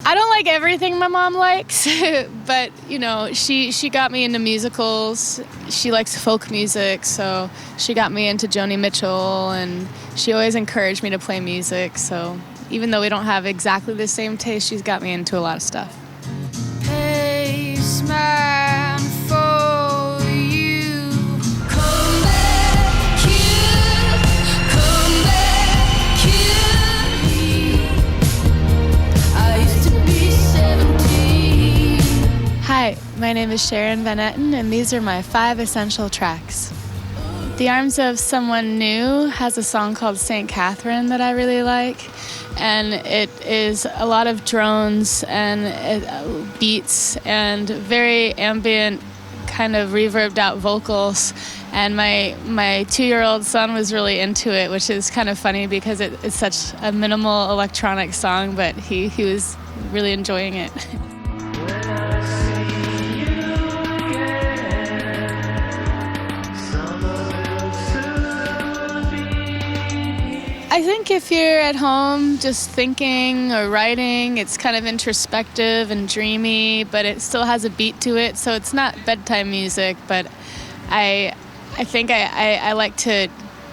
I don't like everything my mom likes, but, you know, she got me into musicals. She likes folk music, so she got me into Joni Mitchell, and she always encouraged me to play music. So even though we don't have exactly the same taste, she's got me into a lot of stuff. Man, for you. Come back here, come back here. I used to be 17. Hi, my name is Sharon van Etten, and these are my 5 essential tracks. The Arms of Someone New has a song called St. Catherine that I really like, and it is a lot of drones and beats and very ambient, kind of reverbed out vocals, and my 2-year-old son was really into it, which is kind of funny because it's such a minimal electronic song, but he was really enjoying it. I think if you're at home just thinking or writing, it's kind of introspective and dreamy, but it still has a beat to it, so it's not bedtime music, but I think I like to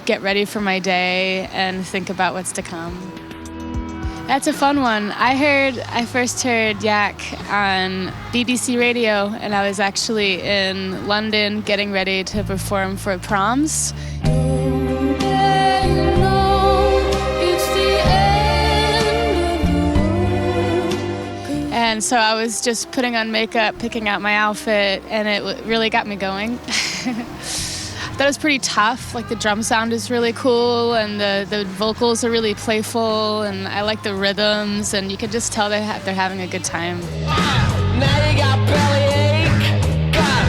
get ready for my day and think about what's to come. That's a fun one. I first heard Yak on BBC Radio, and I was actually in London getting ready to perform for proms. And so I was just putting on makeup, picking out my outfit, and it really got me going. That was pretty tough. Like, the drum sound is really cool, and the vocals are really playful, and I like the rhythms, and you can just tell they're having a good time. Now you got bellyache, got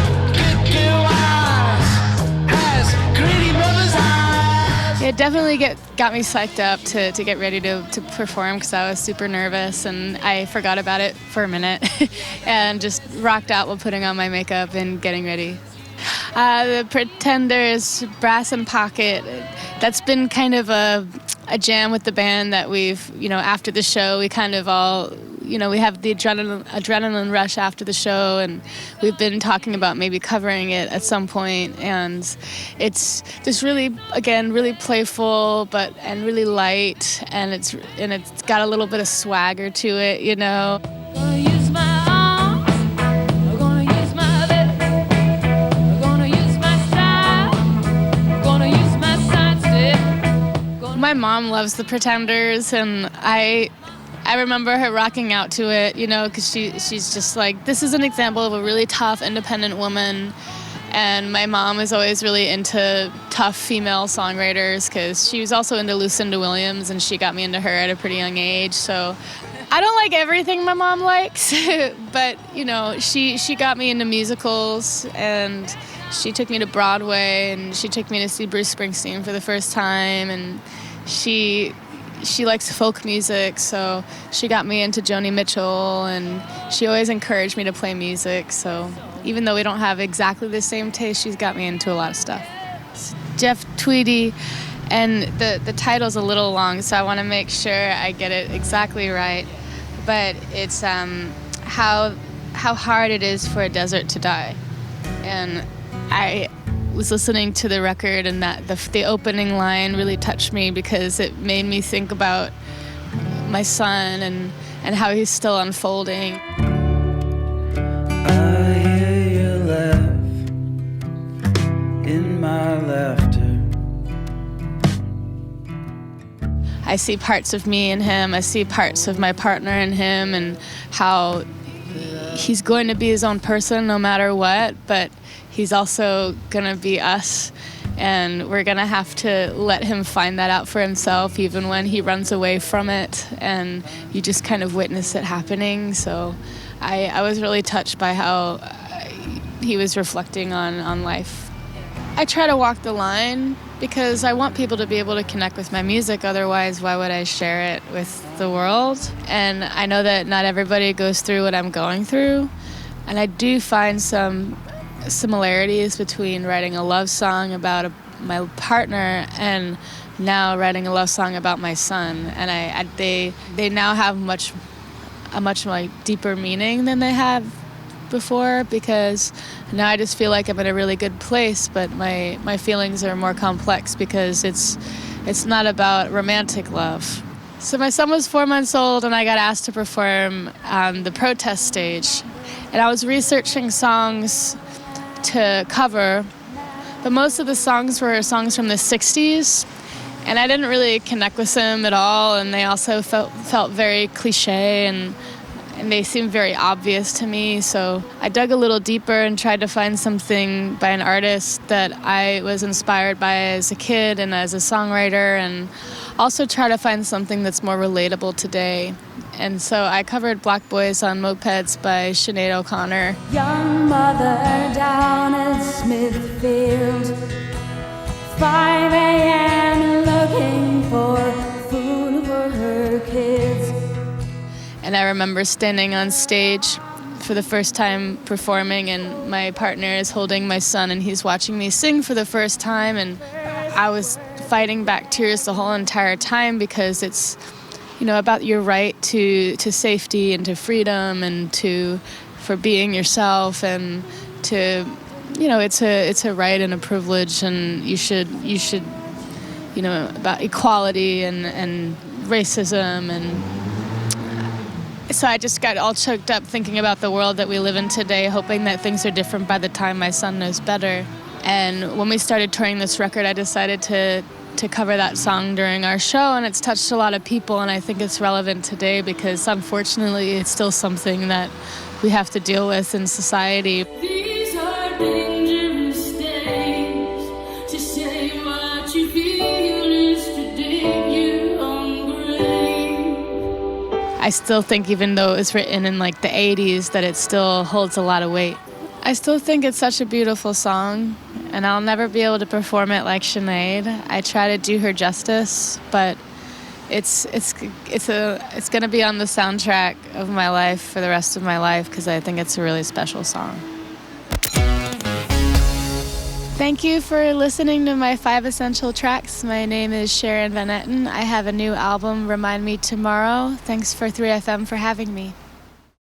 good eyes, has greedy mother's eyes. It definitely got me psyched up to get ready to perform, because I was super nervous, and I forgot about it for a minute and just rocked out while putting on my makeup and getting ready. The Pretenders, Brass and Pocket, that's been kind of a jam with the band that we've, you know, after the show, we kind of all, you know, we have the adrenaline rush after the show, and we've been talking about maybe covering it at some point, and it's just really, again, really playful, and really light, and it's got a little bit of swagger to it, you know. My mom loves the Pretenders, and I remember her rocking out to it, you know, because she's just like, this is an example of a really tough, independent woman. And my mom was always really into tough female songwriters, because she was also into Lucinda Williams, and she got me into her at a pretty young age. So I don't like everything my mom likes, but, you know, she got me into musicals, and she took me to Broadway, and she took me to see Bruce Springsteen for the first time, and she likes folk music, so she got me into Joni Mitchell, and she always encouraged me to play music. So even though we don't have exactly the same taste, she's got me into a lot of stuff. It's Jeff Tweedy, and the title's a little long, so I want to make sure I get it exactly right. But it's how hard it is for a desert to die. And I was listening to the record, and that the opening line really touched me, because it made me think about my son and how he's still unfolding. I hear you laugh in my laughter. I see parts of me in him. I see parts of my partner in him, and how he's going to be his own person no matter what, but he's also gonna be us, and we're gonna have to let him find that out for himself, even when he runs away from it, and you just kind of witness it happening. So I was really touched by how he was reflecting on life. I try to walk the line, because I want people to be able to connect with my music. Otherwise, why would I share it with the world? And I know that not everybody goes through what I'm going through, and I do find some similarities between writing a love song about my partner and now writing a love song about my son. And they now have much a much like deeper meaning than they have before, because now I just feel like I'm in a really good place, but my feelings are more complex because it's not about romantic love. So my son was 4 months old and I got asked to perform on the protest stage. And I was researching songs to cover, but most of the songs were songs from the 60s. And I didn't really connect with them at all, and they also felt very cliche and they seemed very obvious to me. So I dug a little deeper and tried to find something by an artist that I was inspired by as a kid and as a songwriter, and also try to find something that's more relatable today. And so I covered Black Boys on Mopeds by Sinéad O'Connor. Young mother down at Smithfield, 5 a.m. looking for food for her kids. And I remember standing on stage for the first time performing, and my partner is holding my son and he's watching me sing for the first time, and I was fighting back tears the whole entire time because it's, you know, about your right to safety and to freedom and for being yourself, and to, you know, it's a right and a privilege, and you should, you know, about equality and racism. And so I just got all choked up thinking about the world that we live in today, hoping that things are different by the time my son knows better. And when we started touring this record, I decided to cover that song during our show, and it's touched a lot of people, and I think it's relevant today because unfortunately it's still something that we have to deal with in society. These are dangerous days. To say what you feel is to dig your own grave. I still think, even though it was written in like the 80s, that it still holds a lot of weight. I still think it's such a beautiful song, and I'll never be able to perform it like Sinead. I try to do her justice, but it's going to be on the soundtrack of my life for the rest of my life because I think it's a really special song. Thank you for listening to my 5 essential tracks. My name is Sharon van Etten. I have a new album, Remind Me Tomorrow. Thanks for 3FM for having me.